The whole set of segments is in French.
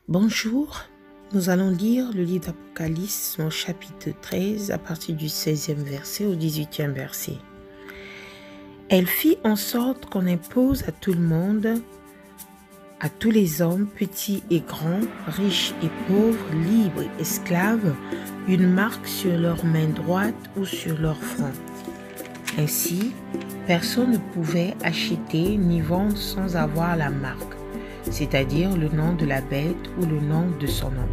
Bonjour, nous allons lire le livre d'Apocalypse, au chapitre 13, à partir du 16e verset au 18e verset. Elle fit en sorte qu'on impose à tout le monde, à tous les hommes, petits et grands, riches et pauvres, libres et esclaves, une marque sur leur main droite ou sur leur front. Ainsi, personne ne pouvait acheter ni vendre sans avoir la marque, c'est-à-dire le nom de la bête ou le nom de son nom.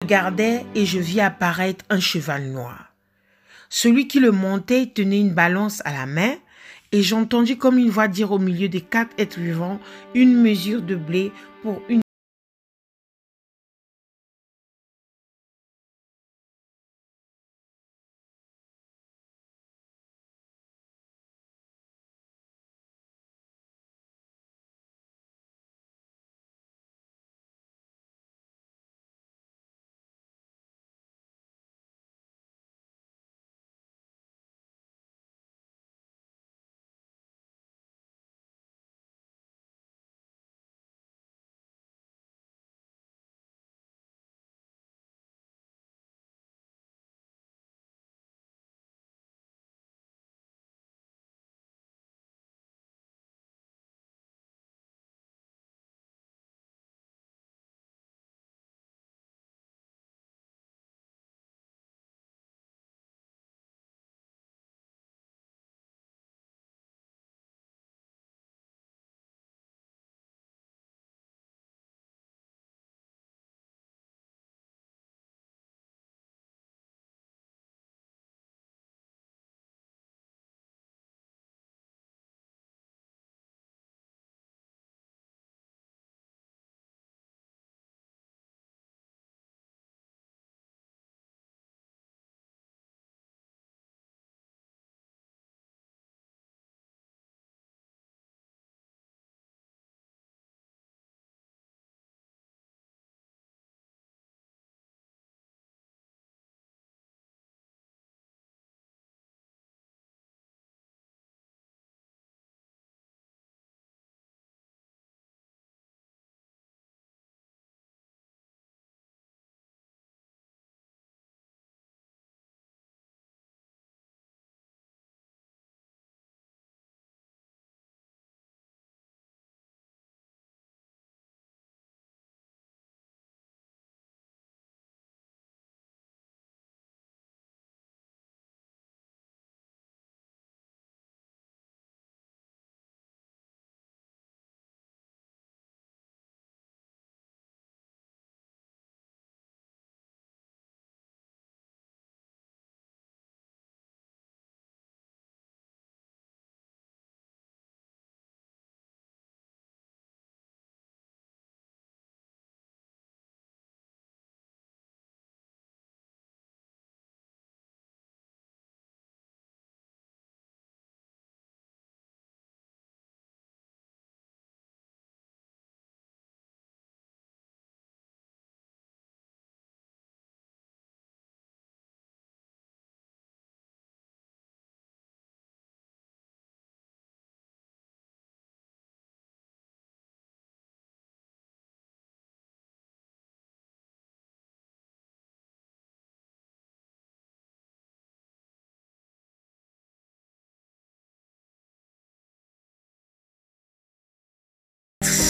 Je regardais et je vis apparaître un cheval noir. Celui qui le montait tenait une balance à la main et j'entendis comme une voix dire au milieu des 4 êtres vivants une mesure de blé pour une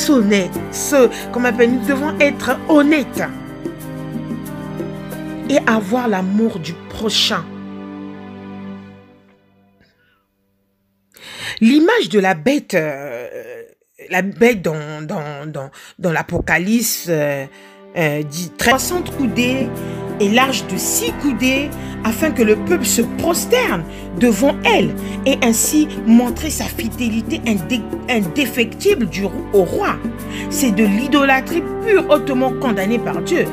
honnêtes. Nous devons être honnêtes. Et avoir l'amour du prochain. L'image de la bête dans l'Apocalypse dit 60 coudées et large de 6 coudées, afin que le peuple se prosterne devant elle et ainsi montrer sa fidélité indéfectible au roi. C'est de l'idolâtrie pure, hautement condamnée par Dieu.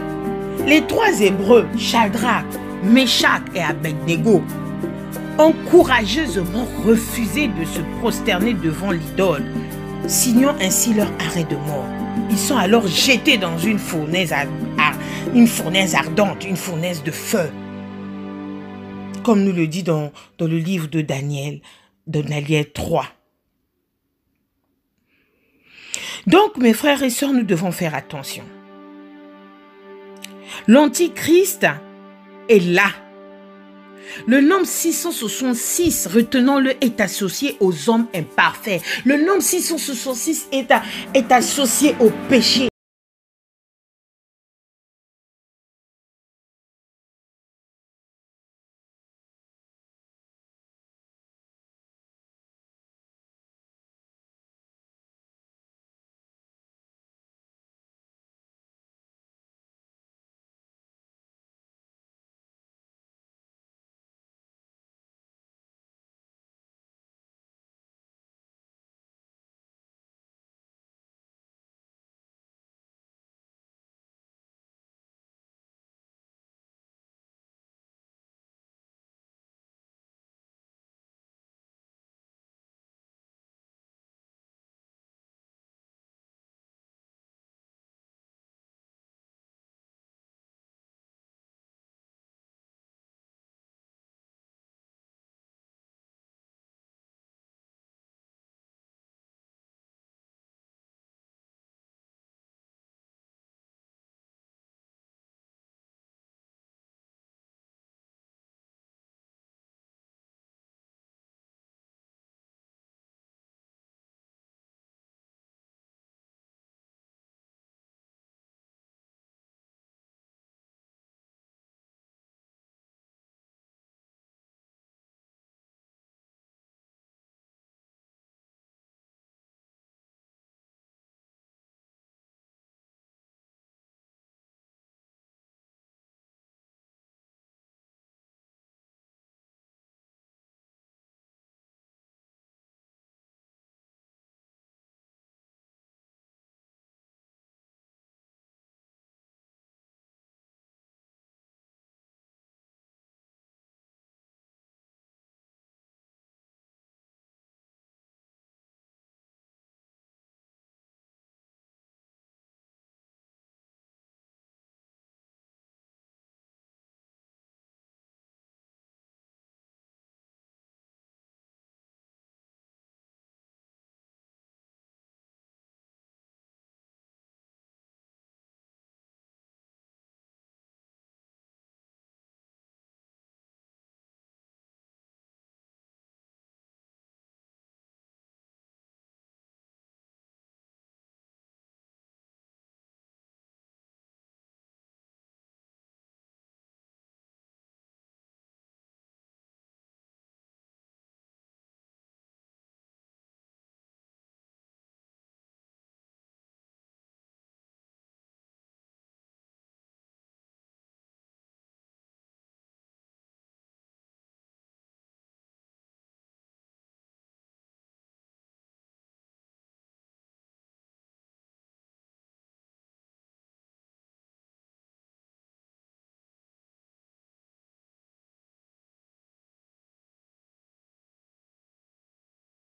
Les 3 Hébreux, Shadrach, Meshach et Abednego, ont courageusement refusé de se prosterner devant l'idole, signant ainsi leur arrêt de mort. Ils sont alors jetés dans une fournaise ardente, une fournaise de feu. Comme nous le dit dans le livre de Daniel 3. Donc, mes frères et sœurs, nous devons faire attention. L'Antichrist est là. Le nombre 666, retenons-le, est associé aux hommes imparfaits. Le nombre 666 est associé au péché.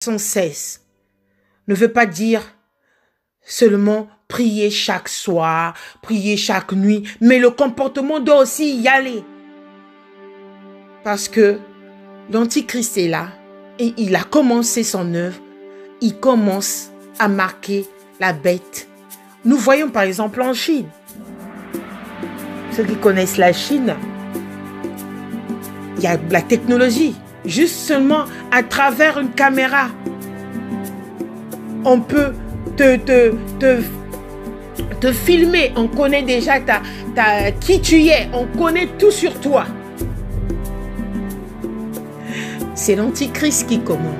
Sans cesse ne veut pas dire seulement prier chaque soir, prier chaque nuit, mais le comportement doit aussi y aller. Parce que l'Antichrist est là et il a commencé son œuvre, il commence à marquer la bête. Nous voyons par exemple en Chine, ceux qui connaissent la Chine, il y a la technologie. Juste seulement à travers une caméra, on peut te filmer. On connaît déjà qui tu es. On connaît tout sur toi. C'est l'Antichrist qui commande.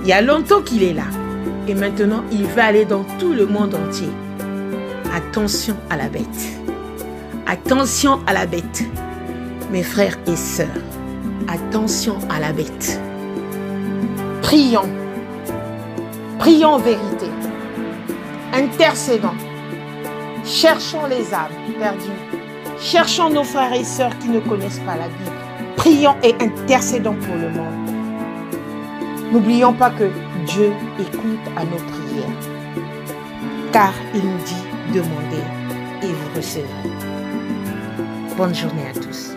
Il y a longtemps qu'il est là. Et maintenant, il va aller dans tout le monde entier. Attention à la bête. Attention à la bête. Mes frères et sœurs, attention à la bête. Prions. Prions en vérité. Intercédons. Cherchons les âmes perdues. Cherchons nos frères et sœurs qui ne connaissent pas la Bible. Prions et intercédons pour le monde. N'oublions pas que Dieu écoute à nos prières. Car il nous dit, demandez et vous recevrez. Bonne journée à tous.